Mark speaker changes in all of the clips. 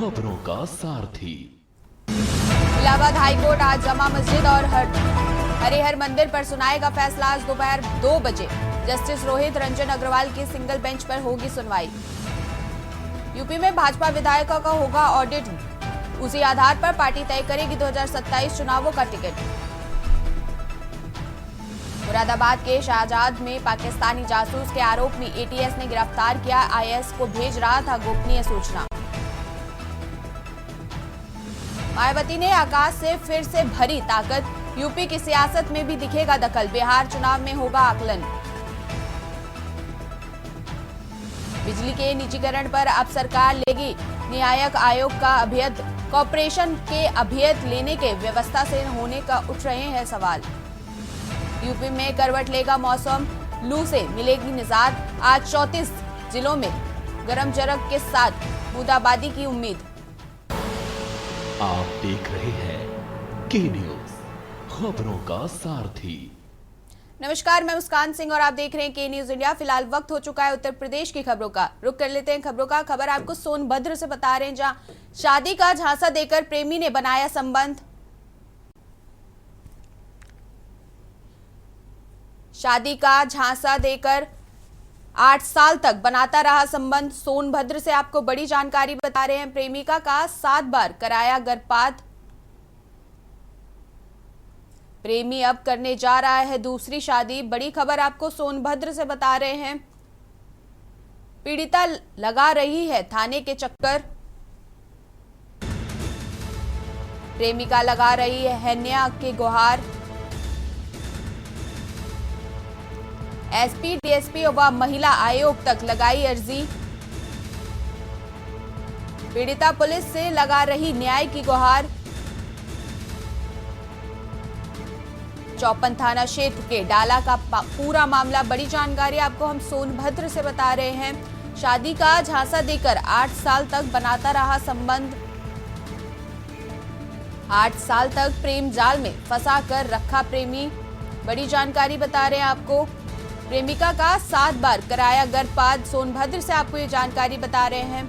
Speaker 1: खबरों का सारथी।
Speaker 2: इलाहाबाद हाईकोर्ट आज जमा मस्जिद और हरिहर मंदिर पर सुनाएगा फैसला। आज दोपहर 2 बजे जस्टिस रोहित रंजन अग्रवाल की सिंगल बेंच पर होगी सुनवाई। यूपी में भाजपा विधायकों का होगा ऑडिट, उसी आधार पर पार्टी तय करेगी 2027 चुनावों का टिकट। मुरादाबाद के शाहजाद में पाकिस्तानी जासूस के आरोप में एटीएस ने गिरफ्तार किया। आईएस को भेज रहा था गोपनीय सूचना। मायावती ने आकाश से फिर से भरी ताकत, यूपी की सियासत में भी दिखेगा दखल, बिहार चुनाव में होगा आकलन। बिजली के निजीकरण पर अब सरकार लेगी न्यायिक आयोग का अभ्यर्थ, कॉर्पोरेशन के अभ्यर्थ लेने के व्यवस्था से होने का उठ रहे हैं सवाल। यूपी में करवट लेगा मौसम, लू से मिलेगी निजात। आज 34 जिलों में गरम जरग के साथ बूंदाबांदी की उम्मीद।
Speaker 1: आप देख रहे हैं के न्यूज, खबरों का सारथी।
Speaker 2: नमस्कार, मैं मुस्कान सिंह और आप देख रहे हैं के न्यूज इंडिया। फिलहाल वक्त हो चुका है उत्तर प्रदेश की खबरों का। रुक कर लेते हैं खबरों का। खबर आपको सोनभद्र से बता रहे हैं, जहां शादी का झांसा देकर प्रेमी ने बनाया संबंध। शादी का झांसा देकर 8 साल तक बनाता रहा संबंध। सोनभद्र से आपको बड़ी जानकारी बता रहे हैं। प्रेमिका का 7 बार कराया गर्भपात। प्रेमी अब करने जा रहा है दूसरी शादी। बड़ी खबर आपको सोनभद्र से बता रहे हैं। पीड़िता लगा रही है थाने के चक्कर। प्रेमिका लगा रही है न्याय की गुहार। एसपी, डीएसपी व महिला आयोग तक लगाई अर्जी। पीड़िता पुलिस से लगा रही न्याय की गुहार। चौपन थाना क्षेत्र के डाला का पूरा मामला। बड़ी जानकारी आपको हम सोनभद्र से बता रहे हैं। शादी का झांसा देकर 8 साल तक बनाता रहा संबंध। 8 साल तक प्रेम जाल में फंसा कर रखा प्रेमी। बड़ी जानकारी बता रहे हैं आपको। प्रेमिका का 7 बार कराया गर्भपात। सोनभद्र से आपको ये जानकारी बता रहे हैं।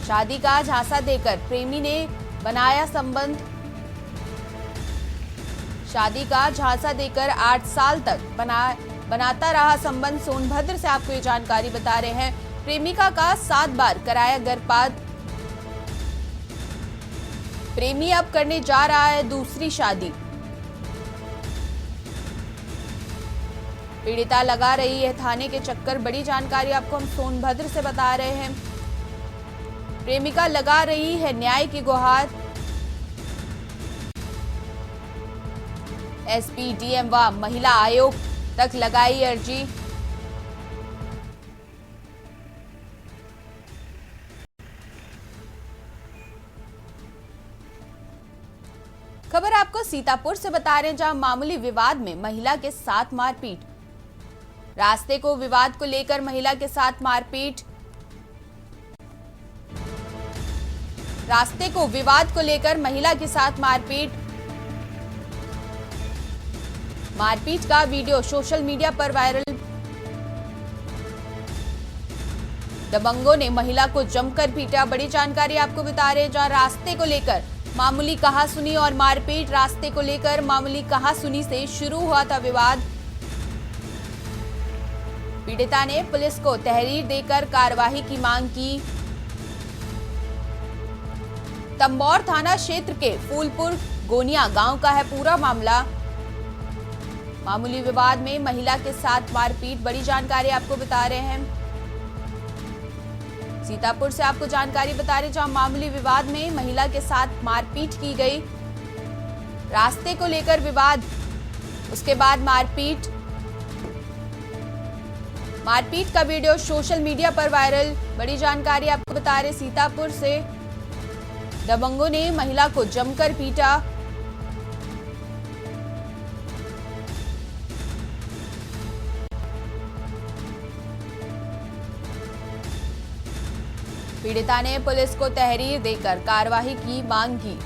Speaker 2: शादी का झांसा देकर प्रेमी ने बनाया संबंध। शादी का झांसा देकर 8 साल तक बनाता रहा संबंध। सोनभद्र से आपको ये जानकारी बता रहे हैं। प्रेमिका का 7 बार कराया गर्भपात। प्रेमी अब करने जा रहा है दूसरी शादी। पीड़िता लगा रही है थाने के चक्कर। बड़ी जानकारी आपको हम सोनभद्र से बता रहे हैं। प्रेमिका लगा रही है न्याय की गुहार। एसपी, डीएम व महिला आयोग तक लगाई अर्जी। खबर आपको सीतापुर से बता रहे हैं, जहां मामूली विवाद में महिला के साथ मारपीट। रास्ते को विवाद को लेकर महिला के साथ मारपीट। रास्ते को विवाद को लेकर महिला के साथ मारपीट। मारपीट का वीडियो सोशल मीडिया पर वायरल। दबंगों ने महिला को जमकर पीटा। बड़ी जानकारी आपको बता रहे हैं, जहां रास्ते को लेकर मामूली कहासुनी और मारपीट। रास्ते को लेकर मामूली कहासुनी से शुरू हुआ था विवाद। पीड़िता ने पुलिस को तहरीर देकर कार्रवाई की मांग की। तंबौर थाना क्षेत्र के फूलपुर गोनिया गांव का है पूरा मामला। मामूली विवाद में महिला के साथ मारपीट। बड़ी जानकारी आपको बता रहे हैं। सीतापुर से आपको जानकारी बता रहे, जहां मामूली विवाद में महिला के साथ मारपीट की गई। रास्ते को लेकर विवाद, उसके बाद मारपीट। मारपीट का वीडियो सोशल मीडिया पर वायरल। बड़ी जानकारी आपको बता रहे, सीतापुर से दबंगों ने महिला को जमकर पीटा। पीड़िता ने पुलिस को तहरीर देकर कार्रवाई की मांग की।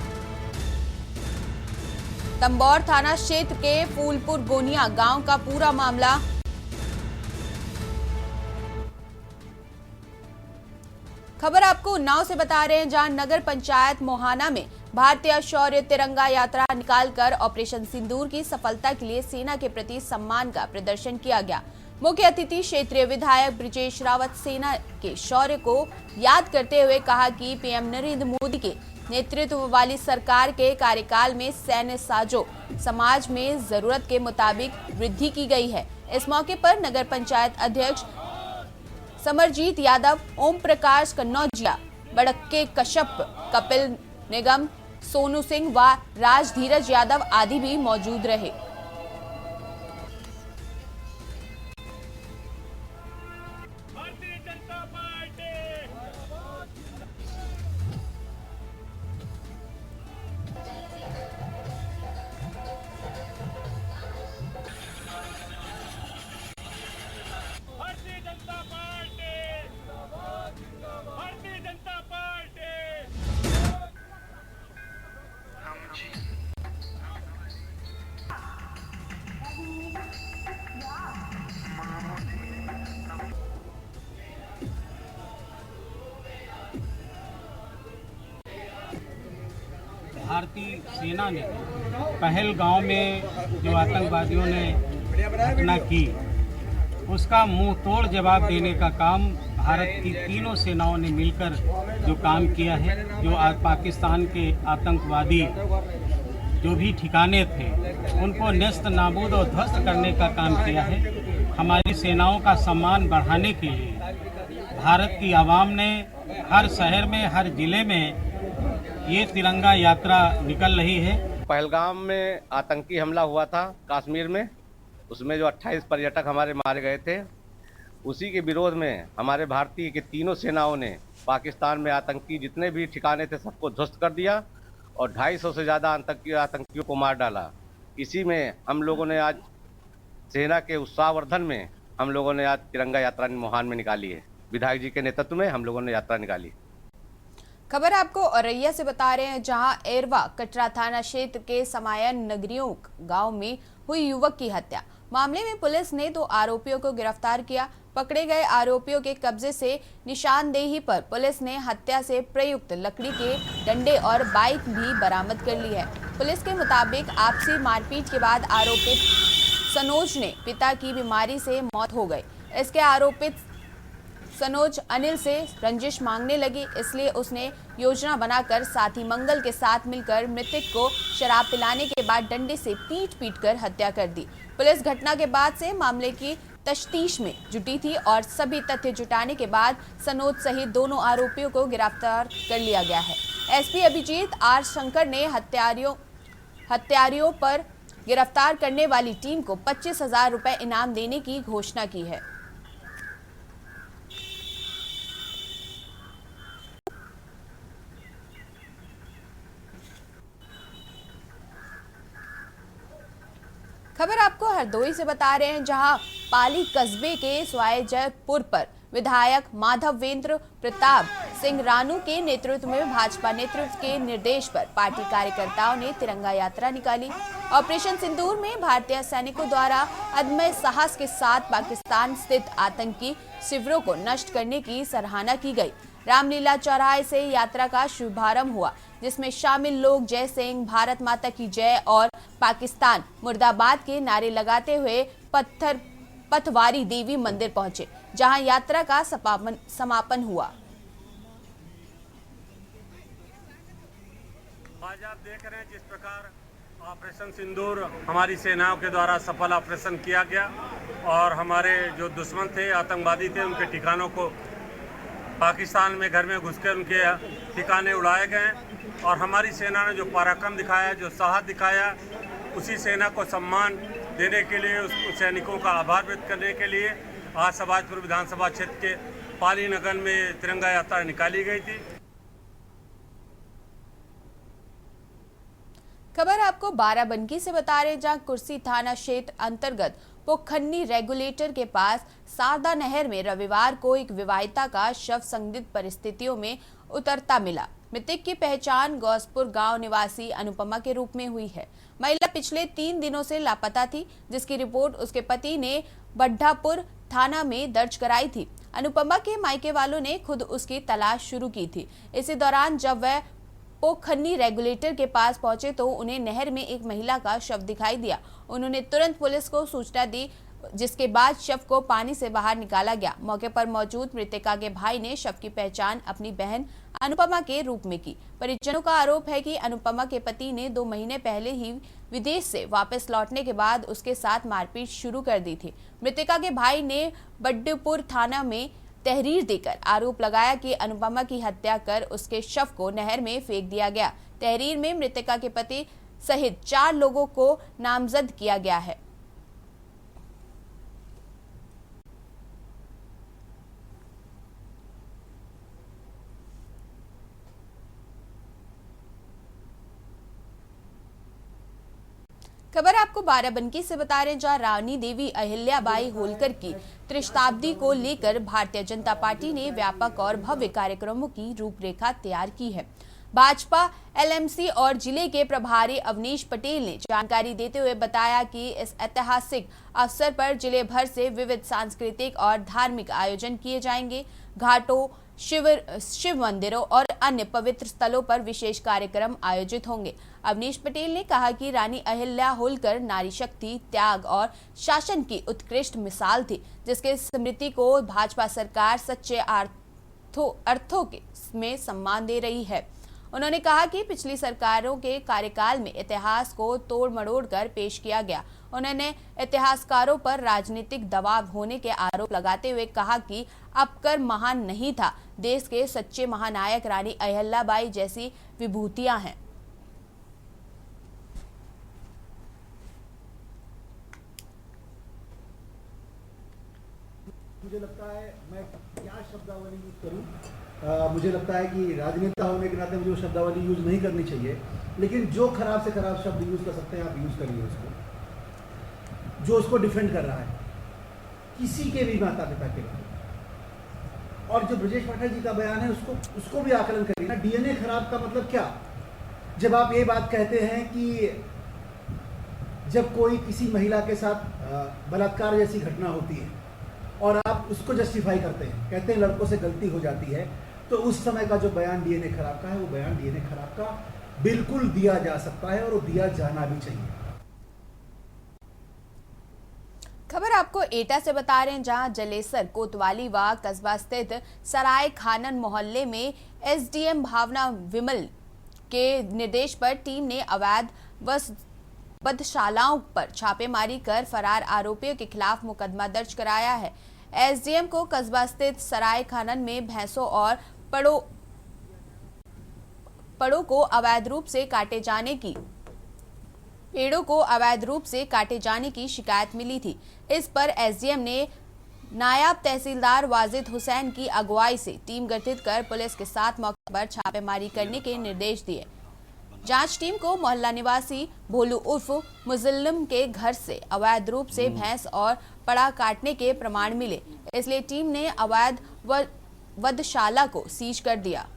Speaker 2: तंबौर थाना क्षेत्र के फूलपुर गोनिया गांव का पूरा मामला। खबर आपको उन्नाव से बता रहे हैं, जहां नगर पंचायत मोहाना में भारतीय शौर्य तिरंगा यात्रा निकालकर ऑपरेशन सिंदूर की सफलता के लिए सेना के प्रति सम्मान का प्रदर्शन किया गया। मुख्य अतिथि क्षेत्रीय विधायक ब्रिजेश रावत सेना के शौर्य को याद करते हुए कहा कि पीएम नरेंद्र मोदी के नेतृत्व वाली सरकार के कार्यकाल में सैन्य साजो समाज में जरूरत के मुताबिक वृद्धि की गई है। इस मौके पर नगर पंचायत अध्यक्ष समरजीत यादव, ओम प्रकाश कन्नौजिया, बड़क्के कश्यप, कपिल निगम, सोनू सिंह व राज धीरज यादव आदि भी मौजूद रहे।
Speaker 3: भारतीय सेना ने पहलगांव में जो आतंकवादियों ने घटना की, उसका मुंह तोड़ जवाब देने का काम भारत की तीनों सेनाओं ने मिलकर जो काम किया है। जो आज पाकिस्तान के आतंकवादी जो भी ठिकाने थे उनको नेस्त नाबूद और ध्वस्त करने का काम किया है। हमारी सेनाओं का सम्मान बढ़ाने के लिए भारत की आवाम ने हर शहर में, हर जिले में ये तिरंगा यात्रा निकल रही है।
Speaker 4: पहलगाम में आतंकी हमला हुआ था कश्मीर में, उसमें जो 28 पर्यटक हमारे मारे गए थे, उसी के विरोध में हमारे भारतीय के तीनों सेनाओं ने पाकिस्तान में आतंकी जितने भी ठिकाने थे सबको ध्वस्त कर दिया और 250 से ज़्यादा आतंकियों को मार डाला। इसी में हम लोगों ने आज सेना के उत्साहवर्धन में हम लोगों ने आज तिरंगा यात्रा मोहान में निकाली है। विधायक जी के नेतृत्व में हम लोगों ने यात्रा निकाली।
Speaker 2: खबर आपको औरैया से बता रहे हैं, जहां एरवा कटरा थाना क्षेत्र के समायन नगरियों गांव में हुई युवक की हत्या। मामले में पुलिस ने 2 आरोपियों को गिरफ्तार किया। पकड़े गए आरोपियों के कब्जे से निशानदेही पर पुलिस ने हत्या से प्रयुक्त लकड़ी के डंडे और बाइक भी बरामद कर ली है। पुलिस के मुताबिक आपसी मारपीट के बाद आरोपित सनोज ने पिता की बीमारी से मौत हो गई। इसके आरोपित सनोज अनिल से रंजिश मांगने लगी, इसलिए उसने योजना बनाकर साथी मंगल के साथ मिलकर मृतक को शराब पिलाने के बाद डंडे से पीट कर हत्या कर दी। पुलिस घटना के बाद से मामले की तफ्तीश में जुटी थी और सभी तथ्य जुटाने के बाद सनोज सहित दोनों आरोपियों को गिरफ्तार कर लिया गया है। एसपी अभिजीत आर शंकर ने हत्यारियों पर गिरफ्तार करने वाली टीम को 25,000 रुपए इनाम देने की घोषणा की है। खबर आपको हरदोई से बता रहे हैं, जहां पाली कस्बे के स्वायजयपुर पर विधायक माधवेंद्र प्रताप सिंह रानू के नेतृत्व में भाजपा नेतृत्व के निर्देश पर पार्टी कार्यकर्ताओं ने तिरंगा यात्रा निकाली। ऑपरेशन सिंदूर में भारतीय सैनिकों द्वारा अदम्य साहस के साथ पाकिस्तान स्थित आतंकी शिविरों को नष्ट करने की सराहना की गई। रामलीला चौराहे से यात्रा का शुभारंभ हुआ, जिसमें शामिल लोग जय सिंह, भारत माता की जय और पाकिस्तान मुर्दाबाद के नारे लगाते हुए पथवारी देवी मंदिर पहुंचे, जहां यात्रा का समापन हुआ।
Speaker 5: आज आप देख रहे हैं जिस प्रकार ऑपरेशन सिंदूर हमारी सेनाओं के द्वारा सफल ऑपरेशन किया गया और हमारे जो दुश्मन थे, आतंकवादी थे, उनके ठिकानों को पाकिस्तान में घर में घुसकर उनके ठिकाने उड़ाए गए और हमारी सेना ने जो पराक्रम दिखाया, जो साहस दिखाया, उसी सेना को सम्मान देने के लिए, उस सैनिकों का आभार व्यक्त करने के लिए आज समाजपुर विधानसभा क्षेत्र के पाली नगर में तिरंगा यात्रा निकाली गई थी।
Speaker 2: खबर आपको बाराबंकी से बता रहे, जहां कुर्सी थाना क्षेत्र अंतर्गत पोखन्नी रेगुलेटर के पास सारदा नहर में रविवार को एक विवाहिता का शव संदिग्ध परिस्थितियों में उतरता मिला। मृतक की पहचान गौसपुर गांव निवासी अनुपमा के रूप में हुई है। महिला पिछले 3 दिनों से लापता थी, जिसकी रिपोर्ट उसके पति ने बड्ढापुर थाना में दर्ज कराई थी। अनुपमा के मायके वालों ने खुद उसकी तलाश शुरू की थी। इसी दौरान जब वह पोखन्नी रेगुलेटर के पास पहुंचे तो उन्हें नहर में एक महिला का शव दिखाई दिया। उन्होंने तुरंत पुलिस को सूचना दी, जिसके बाद शव को पानी से बाहर निकाला गया। मौके पर मौजूद मृतका के भाई ने शव की पहचान अपनी बहन अनुपमा के रूप में की। परिजनों का आरोप है कि अनुपमा के पति ने 2 महीने पहले ही विदेश से वापस लौटने के बाद उसके साथ मारपीट शुरू कर दी थी। मृतका के भाई ने बड्डीपुर थाना में तहरीर देकर आरोप लगाया कि अनुपमा की हत्या कर उसके शव को नहर में फेंक दिया गया। तहरीर में मृतका के पति सहित 4 लोगों को नामजद किया गया है। खबर आपको बाराबंकी से बता रहे हैं, जहां रानी देवी अहिल्याबाई होलकर की त्रिशताब्दी को लेकर भारतीय जनता पार्टी ने व्यापक और भव्य कार्यक्रमों की रूपरेखा तैयार की है। भाजपा एलएमसी और जिले के प्रभारी अवनीश पटेल ने जानकारी देते हुए बताया कि इस ऐतिहासिक अवसर पर जिले भर से विविध सांस्कृतिक और धार्मिक आयोजन किए जाएंगे। घाटों, शिव मंदिरों और अन्य पवित्र स्थलों पर विशेष कार्यक्रम आयोजित होंगे। अवनीश पटेल ने कहा कि रानी अहिल्या होलकर नारी शक्ति, त्याग और शासन की उत्कृष्ट मिसाल थी, जिसके स्मृति को भाजपा सरकार सच्चे अर्थों में सम्मान दे रही है। उन्होंने कहा कि पिछली सरकारों के कार्यकाल में इतिहास को तोड़ मड़ोड़ कर पेश किया गया। उन्होंने इतिहासकारों पर राजनीतिक दबाव होने के आरोप लगाते हुए कहा कि अब कर महान नहीं था, देश के सच्चे महानायक रानी अहिल्याबाई जैसी विभूतियां हैं।
Speaker 6: मुझे लगता है मैं क्या शब्दावली यूज करूं, मुझे लगता है कि राजनेता होने के नाते मुझे वो शब्दावली यूज नहीं करनी चाहिए, लेकिन जो खराब से खराब शब्द यूज कर सकते हैं आप यूज करिए उसको, जो उसको डिफेंड कर रहा है, किसी के भी माता पिता के लिए। और जो ब्रजेश पाठक जी का बयान है उसको भी आकलन करिए ना। डीएनए खराब का मतलब क्या? जब आप ये बात कहते हैं कि जब कोई किसी महिला के साथ बलात्कार जैसी घटना होती है और आप उसको जस्टिफाई करते हैं, कहते हैं लड़कों से गलती हो जाती है, तो उस समय का जो बयान डीएनए खराब का है, वो बयान डीएनए खराब का बिल्कुल दिया जा सकता है और वो दिया जाना भी चाहिए।
Speaker 2: खबर आपको एटा से बता रहे हैं, जहां जलेसर, कोतवाली व कस्बा स्थित सराय खानन मोहल्ले में एसडीएम भावना विमल के निर्देश पर टीम ने अवैध बदशालाओं पर छापेमारी कर फरार आरोपियों के खिलाफ मुकदमा दर्ज कराया है। एसडीएम को कस्बा स्थित सराय खानन में भैंसों और पेड़ों को अवैध रूप से काटे जाने की शिकायत मिली थी। इस पर एसडीएम ने नायब तहसीलदार वाजिद हुसैन की अगुवाई से टीम गठित कर पुलिस के साथ मौके पर छापेमारी करने के निर्देश दिए। जांच टीम को मोहल्ला निवासी भोलू उर्फ मुजल्लिम के घर से अवैध रूप से भैंस और पड़ा काटने के प्रमाण मिले, इसलिए टीम ने अवैध वधशाला को सीज कर दिया।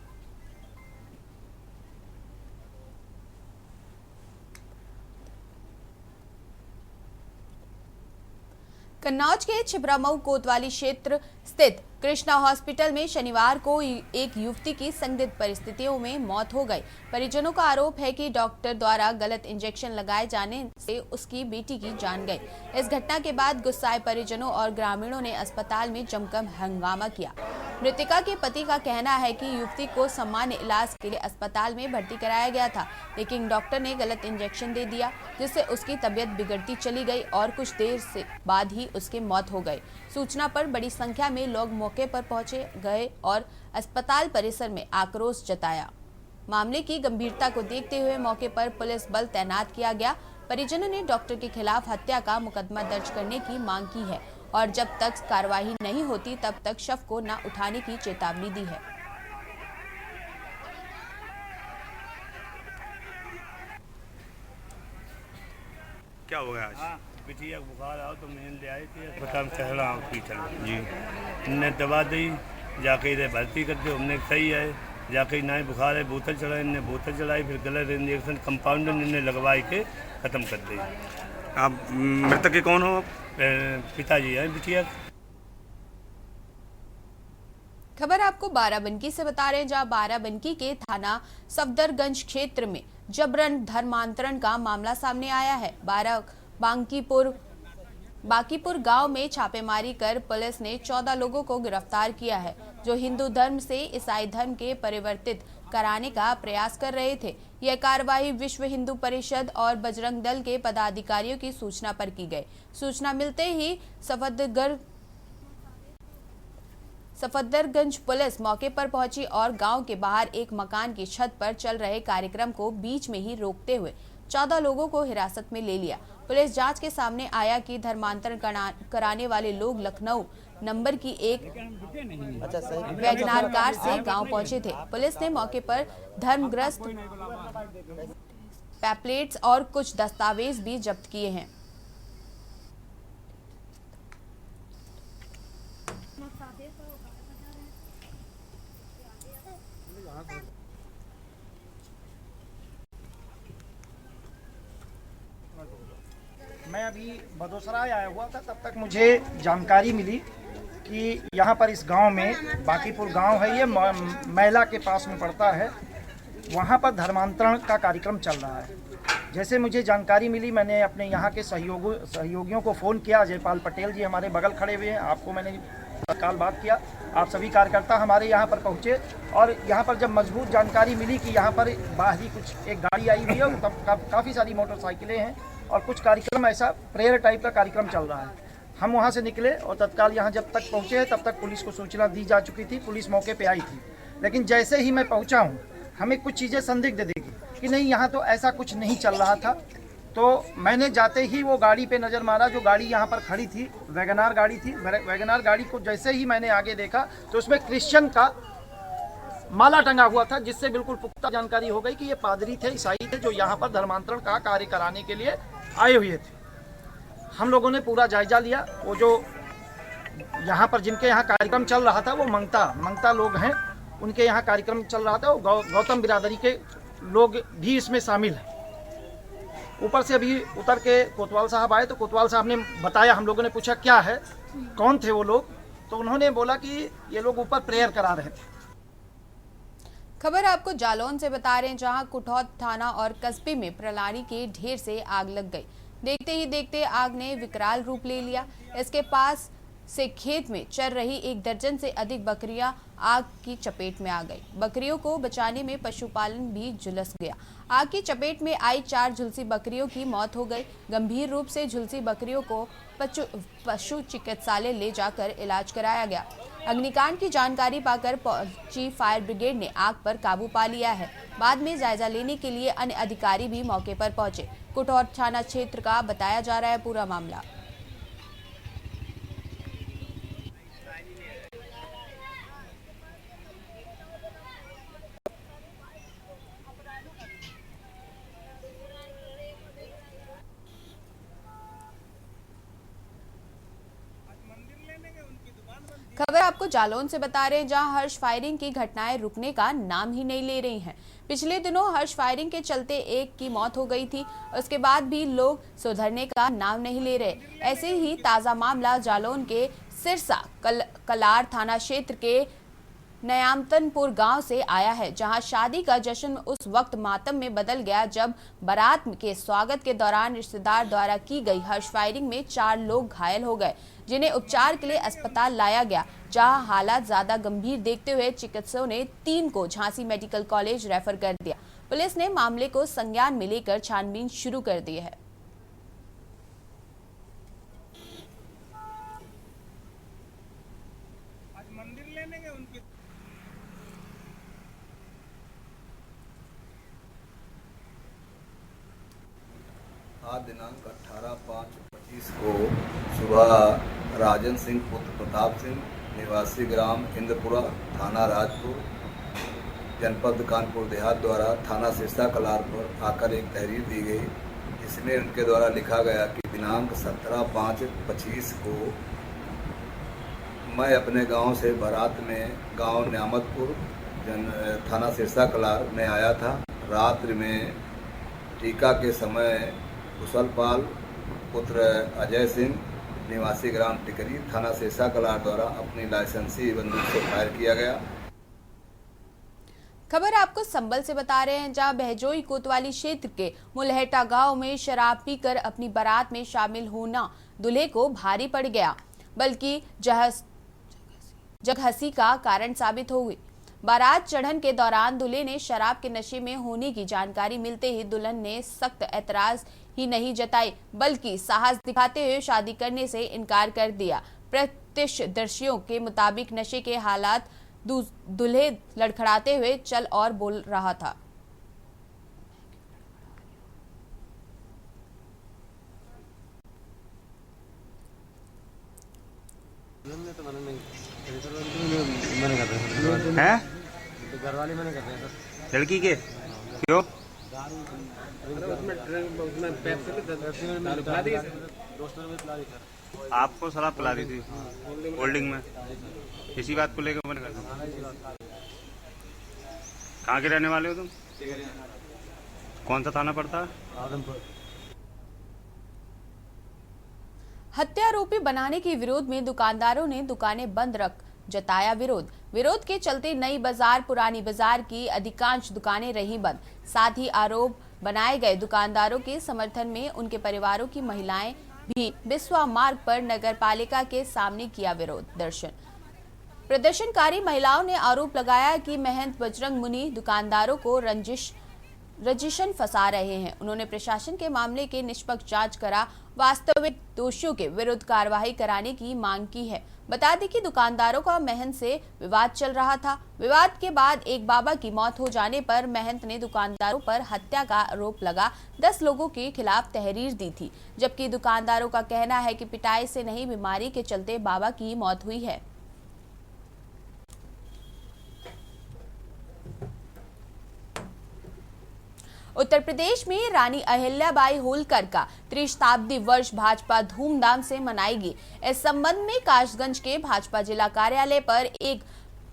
Speaker 2: कन्नौज के छिबरामऊ कोतवाली क्षेत्र स्थित कृष्णा हॉस्पिटल में शनिवार को एक युवती की संदिग्ध परिस्थितियों में मौत हो गई। परिजनों का आरोप है कि डॉक्टर द्वारा गलत इंजेक्शन लगाए जाने से उसकी बेटी की जान गई। इस घटना के बाद गुस्साए परिजनों और ग्रामीणों ने अस्पताल में जमकर हंगामा किया। मृतका के पति का कहना है कि युवती को सामान्य इलाज के लिए अस्पताल में भर्ती कराया गया था, लेकिन डॉक्टर ने गलत इंजेक्शन दे दिया, जिससे उसकी तबीयत बिगड़ती चली गई और कुछ देर से बाद ही उसकी मौत हो गई। सूचना पर बड़ी संख्या में लोग मौके पर पहुंचे गए और अस्पताल परिसर में आक्रोश जताया। मामले की गंभीरता को देखते हुए मौके पर पुलिस बल तैनात किया गया। परिजनों ने डॉक्टर के खिलाफ हत्या का मुकदमा दर्ज करने की मांग की है और जब तक कार्रवाई नहीं होती तब तक शव को न उठाने की चेतावनी दी है।
Speaker 7: क्या हो गया आज?
Speaker 5: बिटिया बुखार आओ तो मैंने ले आई थी अस्पताल चढ़ा हॉस्पिटल जी, इनने दवा दी, जाके इधर भर्ती कर दिया। हमने सही है, जाके ना ही बुखार है, बोतल चढ़ाई, इनने बोतल चढ़ाई, फिर गलत इंजेक्शन कंपाउंडर इनने लगवाई के ख़त्म कर दी।
Speaker 7: आप मृतक के कौन हो?
Speaker 5: पिताजी हैं बिटिया।
Speaker 2: खबर आपको बाराबंकी से बता रहे हैं, जहां बाराबंकी के थाना सफदरगंज क्षेत्र में जबरन धर्मांतरण का मामला सामने आया है। बाकीपुर गांव में छापेमारी कर पुलिस ने 14 लोगों को गिरफ्तार किया है, जो हिंदू धर्म से ईसाई धर्म के परिवर्तित कराने का प्रयास कर रहे थे। यह कार्रवाई विश्व हिंदू परिषद और बजरंग दल के पदाधिकारियों की सूचना पर की गई। सूचना मिलते ही सफदरगंज पुलिस मौके पर पहुंची और गांव के बाहर एक मकान की छत पर चल रहे कार्यक्रम को बीच में ही रोकते हुए 14 लोगों को हिरासत में ले लिया। पुलिस जांच के सामने आया कि धर्मांतरण कराने वाले लोग लखनऊ नंबर की एक वैगनार कार से गांव पहुंचे थे। पुलिस ने मौके पर धर्मग्रस्त पैम्पलेट्स और कुछ दस्तावेज भी जब्त किए हैं।
Speaker 8: मैं अभी बदोसराय आया हुआ था, तब तक मुझे जानकारी मिली कि यहाँ पर इस गांव में, बाकीपुर गांव है, ये मैला के पास में पड़ता है, वहाँ पर धर्मांतरण का कार्यक्रम चल रहा है। जैसे मुझे जानकारी मिली, मैंने अपने यहाँ के सहयोगियों को फ़ोन किया। जयपाल पटेल जी हमारे बगल खड़े हुए हैं, आपको मैंने तत्काल बात किया। आप सभी कार्यकर्ता हमारे यहाँ पर पहुँचे और यहाँ पर जब मजबूत जानकारी मिली कि यहाँ पर बाहरी कुछ एक गाड़ी आई हुई है, तब काफ़ी सारी मोटरसाइकिलें हैं और कुछ कार्यक्रम ऐसा प्रेयर टाइप का कार्यक्रम चल रहा है। हम वहाँ से निकले और तत्काल यहाँ जब तक पहुँचे हैं तब तक पुलिस को सूचना दी जा चुकी थी, पुलिस मौके पे आई थी। लेकिन जैसे ही मैं पहुँचा हूँ, हमें कुछ चीज़ें संदिग्ध दिखी कि नहीं, यहाँ तो ऐसा कुछ नहीं चल रहा था। तो मैंने जाते ही वो गाड़ी पे नज़र मारा, जो गाड़ी यहाँ पर खड़ी थी, वैगनार गाड़ी थी। वैगनार गाड़ी को जैसे ही मैंने आगे देखा तो उसमें क्रिश्चियन का माला टंगा हुआ था, जिससे बिल्कुल पुख्ता जानकारी हो गई कि ये पादरी थे, ईसाई थे, जो यहाँ पर धर्मांतरण का कार्य कराने के लिए आए हुए थे। हम लोगों ने पूरा जायजा लिया। वो जो यहाँ पर जिनके यहाँ कार्यक्रम चल रहा था वो मंगता लोग हैं, उनके यहाँ कार्यक्रम चल रहा था। वो गौतम बिरादरी के लोग भी इसमें शामिल हैं। ऊपर से अभी उतर के कोतवाल साहब आए तो कोतवाल साहब ने बताया, हम लोगों ने पूछा क्या है, कौन थे वो लोग, तो उन्होंने बोला कि ये लोग ऊपर प्रेयर करा रहे थे।
Speaker 2: खबर आपको जालौन से बता रहे हैं, जहां कुठौत थाना और कस्बे में प्रणाली के ढेर से आग लग गई। देखते ही देखते आग ने विकराल रूप ले लिया। इसके पास से खेत में चर रही 1 दर्जन से अधिक बकरियां आग की चपेट में आ गई। बकरियों को बचाने में पशुपालन भी झुलस गया। आग की चपेट में आई 4 झुलसी बकरियों की मौत हो गई। गंभीर रूप से झुलसी बकरियों को पशु चिकित्सालय ले जाकर इलाज कराया गया। अग्निकांड की जानकारी पाकर पहुंची फायर ब्रिगेड ने आग पर काबू पा लिया है। बाद में जायजा लेने के लिए अन्य अधिकारी भी मौके पर पहुंचे। कुठौत थाना क्षेत्र का बताया जा रहा है पूरा मामला। खबर आपको जालौन से बता रहे हैं, जहां हर्ष फायरिंग की घटनाएं रुकने का नाम ही नहीं ले रही हैं। पिछले दिनों हर्ष फायरिंग के चलते एक की मौत हो गई थी, उसके बाद भी लोग सुधरने का नाम नहीं ले रहे। ऐसे ही ताजा मामला जालौन के सिरसा कलार थाना क्षेत्र के नयामतनपुर गांव से आया है, जहां शादी का जश्न उस वक्त मातम में बदल गया जब बारात के स्वागत के दौरान रिश्तेदार द्वारा की गई हर्ष फायरिंग में 4 लोग घायल हो गए, जिन्हें उपचार के लिए अस्पताल लाया गया, जहां हालात ज्यादा गंभीर देखते हुए चिकित्सकों ने 3 को झांसी मेडिकल कॉलेज रेफर कर दिया। पुलिस ने मामले को संज्ञान में लेकर छानबीन शुरू कर दी है।
Speaker 9: आज दिनांक 18/5/25 को सुबह राजन सिंह पुत्र प्रताप सिंह निवासी ग्राम इंद्रपुरा थाना राजपुर जनपद कानपुर देहात द्वारा थाना सिरसा कलार पर आकर एक तहरीर दी गई। इसमें उनके द्वारा लिखा गया कि दिनांक 17/5/25 को मैं अपने गांव से बारात में गांव न्यामतपुर थाना सिरसा कलार में आया था। रात्रि में टीका के समय कुशलपाल पुत्र अजय सिंह निवासी ग्राम टिकरी थाना शेषा कलार द्वारा अपनी लाइसेंसी बंदूक से फायर किया गया।
Speaker 2: खबर आपको संबल से बता रहे हैं, जहां बहजोई कोतवाली क्षेत्र के मुलहेटा गांव में शराब पीकर अपनी बारात में शामिल होना दूल्हे को भारी पड़ गया, बल्कि जगहसी का कारण साबित हो गई। बारात चढ़न के दौरान दूल्हे ने शराब के नशे में होने की जानकारी मिलते ही दुल्हन ने सख्त ऐतराज ही नहीं जताई, बल्कि साहस दिखाते हुए शादी करने से इनकार कर दिया। प्रत्यक्षदर्शियों के मुताबिक नशे के हालात दूल्हे लड़खड़ाते हुए चल और बोल रहा था।
Speaker 7: हैं? लड़की के क्यों? आपको शराब पिला दी थी होल्डिंग में, इसी बात को लेकर मैंने कहा। कहाँ के रहने वाले हो तुम? कौन सा थाना पड़ता है? आदमपुर।
Speaker 2: हत्यारोपी बनाने के विरोध में दुकानदारों ने दुकानें बंद रख जताया विरोध के चलते नई बाजार पुरानी बाजार की अधिकांश दुकानें रही बंद। साथ ही आरोप बनाए गए दुकानदारों के समर्थन में उनके परिवारों की महिलाएं भी बिस्वा मार्ग पर नगर पालिका के सामने किया विरोध प्रदर्शनकारी महिलाओं ने आरोप लगाया कि महंत बजरंग मुनि दुकानदारों को रजिशन फंसा रहे हैं। उन्होंने प्रशासन के मामले के निष्पक्ष जांच करा वास्तविक दोषियों के विरुद्ध कार्रवाई कराने की मांग की है। बता दें कि दुकानदारों का महंत से विवाद चल रहा था। विवाद के बाद एक बाबा की मौत हो जाने पर महंत ने दुकानदारों पर हत्या का आरोप लगा 10 लोगों के खिलाफ तहरीर दी थी, जबकि दुकानदारों का कहना है कि पिटाई से नहीं बीमारी के चलते बाबा की मौत हुई है। उत्तर प्रदेश में रानी अहिल्याबाई होलकर का त्रिशताब्दी वर्ष भाजपा धूमधाम से मनाएगी। इस संबंध में कासगंज के भाजपा जिला कार्यालय पर एक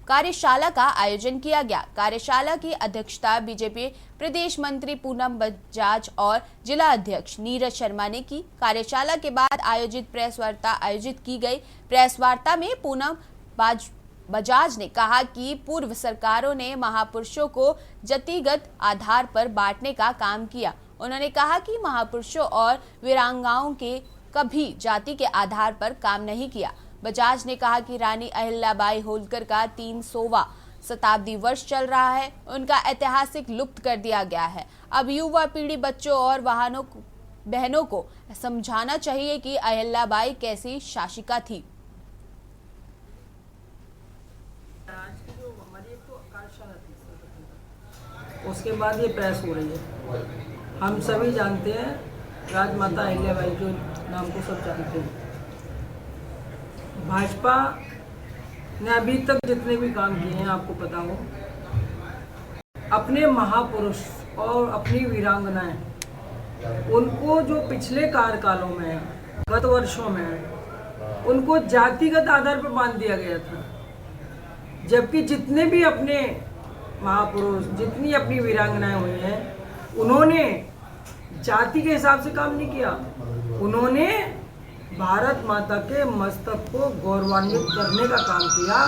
Speaker 2: कार्यशाला का आयोजन किया गया। कार्यशाला की अध्यक्षता बीजेपी प्रदेश मंत्री पूनम बजाज और जिला अध्यक्ष नीरज शर्मा ने की। कार्यशाला के बाद आयोजित प्रेस वार्ता आयोजित की गई। प्रेस वार्ता में पूनम बजाज ने कहा कि पूर्व सरकारों ने महापुरुषों को जातिगत आधार पर बांटने का काम किया। उन्होंने कहा कि महापुरुषों और वीरांगनाओं के कभी जाति के आधार पर काम नहीं किया। बजाज ने कहा कि रानी अहिल्याबाई होलकर का 300वां शताब्दी वर्ष चल रहा है, उनका ऐतिहासिक लुप्त कर दिया गया है। अब युवा पीढ़ी बच्चों और बहनों को समझाना चाहिए कि अहिल्याबाई कैसी शासिका थी।
Speaker 10: उसके बाद ये प्रेस हो रही है। हम सभी जानते हैं, राजमाता अहिल्याबाई के नाम को सब जानते हैं। भाजपा ने अभी तक जितने भी काम किए हैं, आपको पता हो, अपने महापुरुष और अपनी वीरांगनाएं, उनको जो पिछले कार्यकालों में गत वर्षों में उनको जातिगत आधार पर बांध दिया गया था, जबकि जितने भी अपने महापुरुष, जितनी अपनी वीरांगनाएं हुई हैं, उन्होंने जाति के हिसाब से काम नहीं किया। उन्होंने भारत माता के मस्तक को गौरवान्वित करने का काम किया।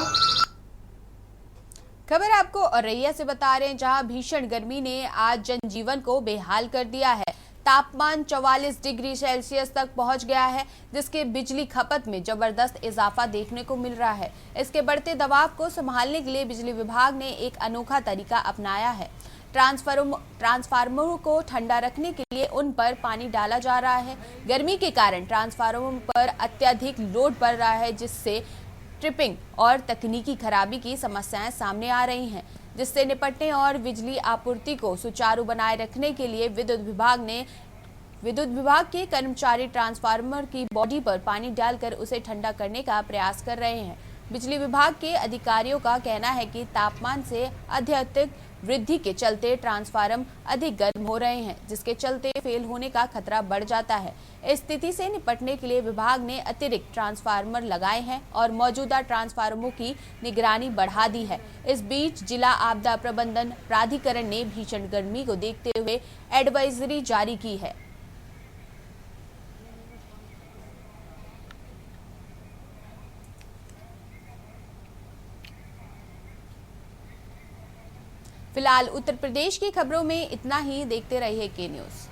Speaker 2: खबर आपको औरैया से बता रहे हैं, जहां भीषण गर्मी ने आज जनजीवन को बेहाल कर दिया है। तापमान 44 डिग्री सेल्सियस तक पहुंच गया है, जिसके बिजली खपत में जबरदस्त इजाफा देखने को मिल रहा है। इसके बढ़ते दबाव को संभालने के लिए बिजली विभाग ने एक अनोखा तरीका अपनाया है। ट्रांसफार्मरों को ठंडा रखने के लिए उन पर पानी डाला जा रहा है। गर्मी के कारण ट्रांसफार्मरों पर अत्यधिक लोड पड़ रहा है, जिससे ट्रिपिंग और तकनीकी खराबी की समस्याएं सामने आ रही हैं, जिससे निपटने और बिजली आपूर्ति को सुचारू बनाए रखने के लिए विद्युत विभाग के कर्मचारी ट्रांसफार्मर की बॉडी पर पानी डालकर उसे ठंडा करने का प्रयास कर रहे हैं। बिजली विभाग के अधिकारियों का कहना है कि तापमान से अत्यधिक वृद्धि के चलते ट्रांसफार्मर अधिक गर्म हो रहे हैं, जिसके चलते फेल होने का खतरा बढ़ जाता है। इस स्थिति से निपटने के लिए विभाग ने अतिरिक्त ट्रांसफार्मर लगाए हैं और मौजूदा ट्रांसफार्मरों की निगरानी बढ़ा दी है। इस बीच जिला आपदा प्रबंधन प्राधिकरण ने भीषण गर्मी को देखते हुए एडवाइजरी जारी की है। फिलहाल उत्तर प्रदेश की खबरों में इतना ही। देखते रहिए के न्यूज़।